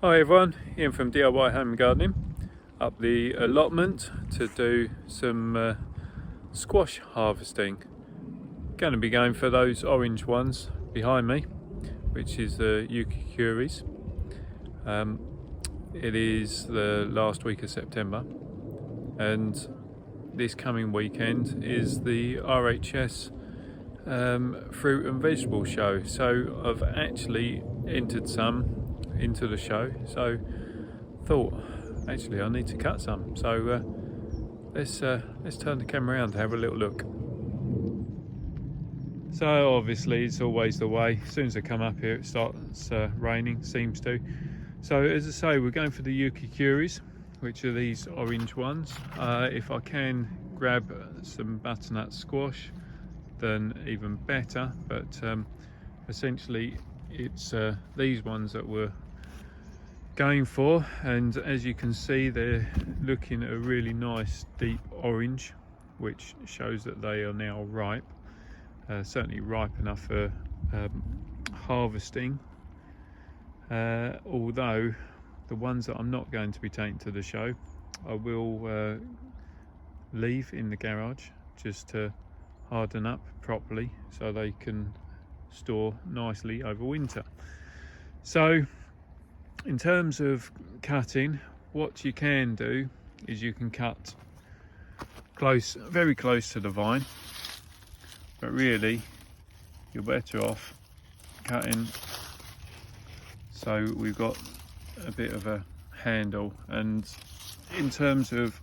Hi everyone, Ian from DIY Home and Gardening, up the allotment to do some squash harvesting. Going to be going for those orange ones behind me, which is the Uchiki Kuris. It is the last week of September, and this coming weekend is the RHS fruit and vegetable show. So I've actually entered some into the show, so thought actually I need to cut some. So let's turn the camera around to have a little look. So obviously it's always the way, as soon as I come up here it starts raining, seems to. So as I say, we're going for the Uchiki Kuris, which are these orange ones. If I can grab some butternut squash, then even better, but essentially it's these ones that we're going for, and as you can see they're looking a really nice deep orange, which shows that they are now ripe, certainly ripe enough for harvesting, although the ones that I'm not going to be taking to the show I will leave in the garage just to harden up properly so they can store nicely over winter. So in terms of cutting, what you can do is you can cut close, very close to the vine, but really you're better off cutting so we've got a bit of a handle. And in terms of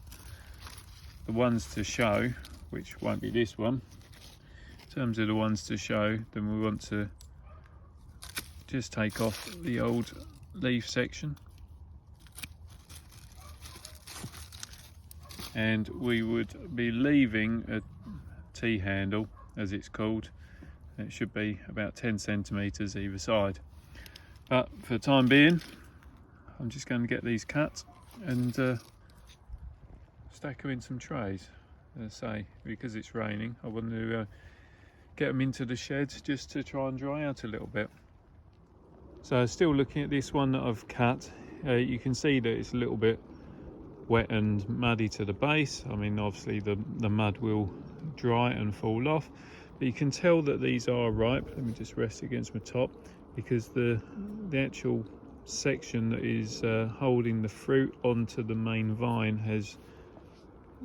the ones to show, which won't be this one, in terms of the ones to show, then we want to just take off the old leaf section, and we would be leaving a T-handle, as it's called. It should be about 10 centimeters either side, but for the time being I'm just going to get these cut and stack them in some trays. As I say, because it's raining, I want to get them into the shed just to try and dry out a little bit. So still looking at this one that I've cut, you can see that it's a little bit wet and muddy to the base. I mean, obviously the mud will dry and fall off, but you can tell that these are ripe. Let me just rest against my top, because the actual section that is holding the fruit onto the main vine has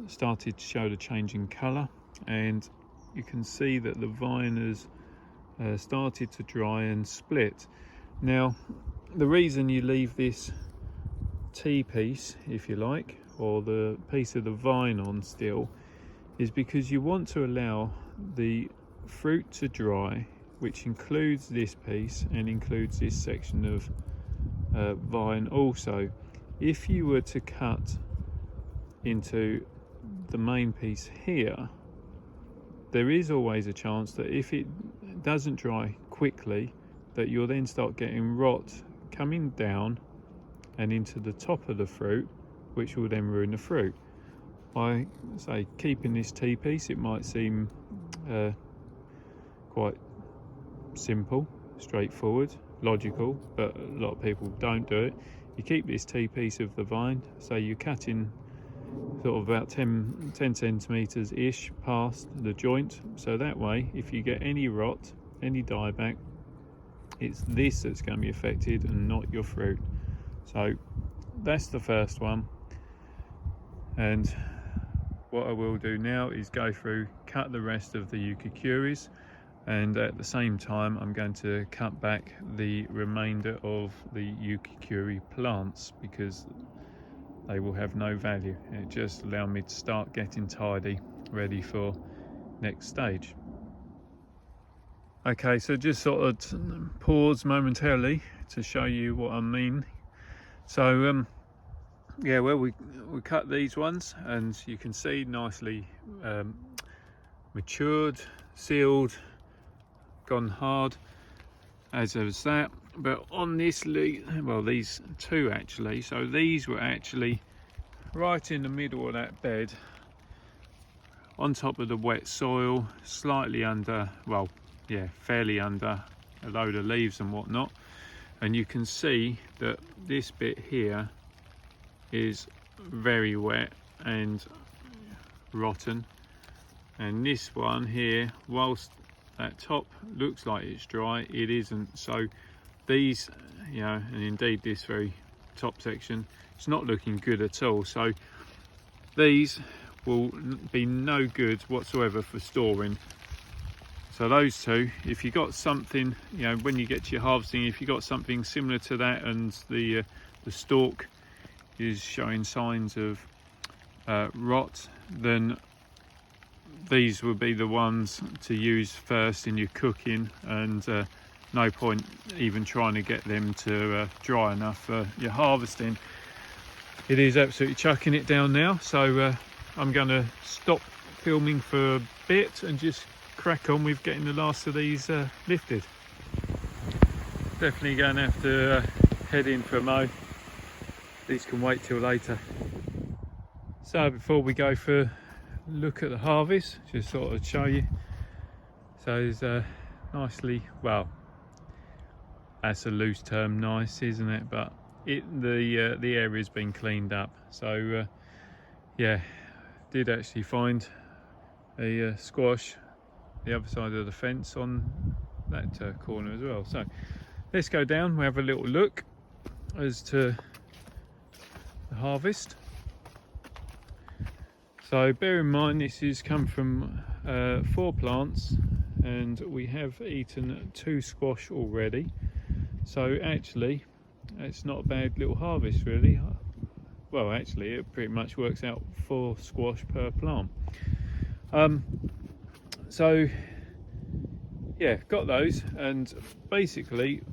started to show the change in colour, and you can see that the vine has started to dry and split. Now, the reason you leave this T-piece, if you like, or the piece of the vine on still, is because you want to allow the fruit to dry, which includes this piece and includes this section of vine also. If you were to cut into the main piece here, there is always a chance that if it doesn't dry quickly, that you'll then start getting rot coming down and into the top of the fruit, which will then ruin the fruit. I say keeping this T-piece, it might seem quite simple, straightforward, logical, but a lot of people don't do it. You keep this T-piece of the vine, so you're cutting sort of about 10 centimeters ish past the joint, so that way if you get any rot, any dieback, it's this that's going to be affected and not your fruit. So that's the first one, and what I will do now is go through, cut the rest of the Uchiki Kuris, and at the same time I'm going to cut back the remainder of the Uchiki Kuri plants, because they will have no value. It just allows me to start getting tidy, ready for next stage. Okay, so just sort of pause momentarily to show you what I mean. So yeah, well, we cut these ones, and you can see nicely matured, sealed, gone hard, as was that. But on this leaf, well, these two actually, so these were actually right in the middle of that bed, on top of the wet soil, slightly under, well, yeah, fairly under a load of leaves and whatnot. and you can see that this bit here is very wet and rotten, and this one here, whilst that top looks like it's dry, it isn't. So these, you know, and indeed this very top section, it's not looking good at all. So these will be no good whatsoever for storing. So those two, if you got something, you know, when you get to your harvesting, if you got something similar to that and the stalk is showing signs of rot, then these will be the ones to use first in your cooking, and no point even trying to get them to dry enough for your harvesting. It is absolutely chucking it down now, so I'm going to stop filming for a bit and just crack on with getting the last of these lifted. Definitely going to have to head in for a mow. These can wait till later. So before we go for a look at the harvest, just thought I'd show you. So it's nicely, well, that's a loose term, nice, isn't it? But the area's been cleaned up. So yeah, did actually find a squash the other side of the fence on that corner as well. So let's go down, we'll have a little look as to the harvest. So bear in mind this has come from 4 plants, and we have eaten 2 squash already. So actually it's not a bad little harvest really. Well, actually it pretty much works out 4 squash per plant. So yeah, got those, and basically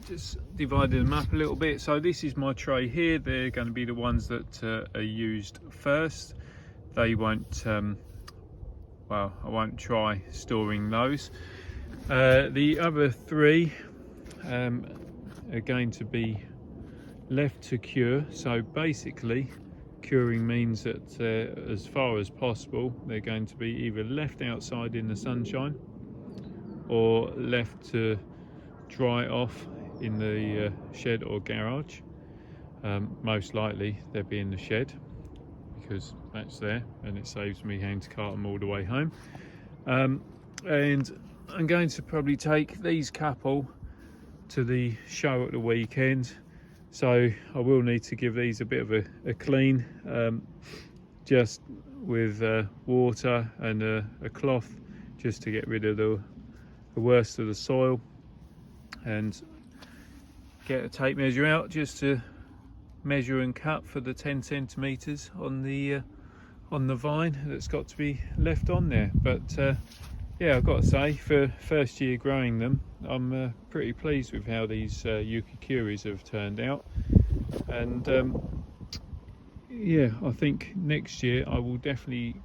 just divided them up a little bit. So this is my tray here. They're going to be the ones that are used first. They won't well, I won't try storing those. The other 3 are going to be left to cure. So basically curing means that as far as possible they're going to be either left outside in the sunshine or left to dry off in the shed or garage. Most likely they'll be in the shed because that's there and it saves me having to cart them all the way home. And I'm going to probably take these couple to the show at the weekend. So I will need to give these a bit of a clean, just with water and a cloth, just to get rid of the worst of the soil, and get a tape measure out just to measure and cut for the 10 centimeters on the vine that's got to be left on there. But yeah, I've got to say, for first year growing them, I'm pretty pleased with how these Uchiki Kuris have turned out. And yeah, I think next year I will definitely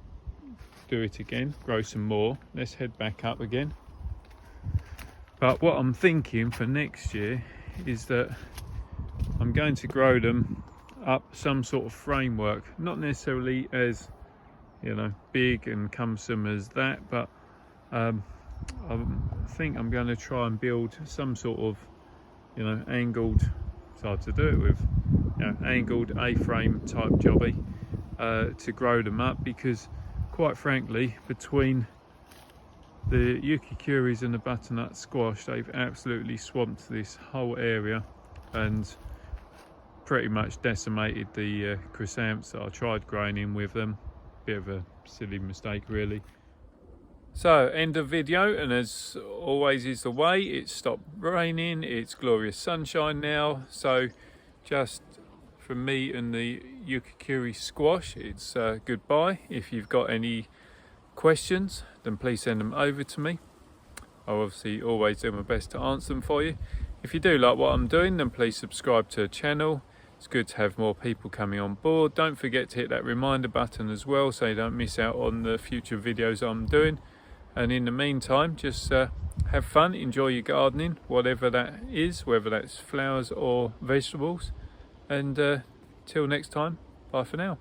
do it again, grow some more. Let's head back up again. But what I'm thinking for next year is that I'm going to grow them up some sort of framework, not necessarily as, you know, big and cumbersome as that, but I think I'm going to try and build some sort of, you know, angled, it's hard to do it with, you know, angled A-frame type jobby to grow them up, because quite frankly, between the Uchiki Kuris and the butternut squash, they've absolutely swamped this whole area and pretty much decimated the chrysanthemums that I tried growing in with them. Bit of a silly mistake really. So end of video, and as always is the way, it's stopped raining, it's glorious sunshine now. So just from me and the Uchiki Kuri squash, it's goodbye. If you've got any questions, then please send them over to me. I'll obviously always do my best to answer them for you. If you do like what I'm doing, then please subscribe to the channel. It's good to have more people coming on board. Don't forget to hit that reminder button as well, so you don't miss out on the future videos I'm doing. And in the meantime, just have fun, enjoy your gardening, whatever that is, whether that's flowers or vegetables. And till next time, bye for now.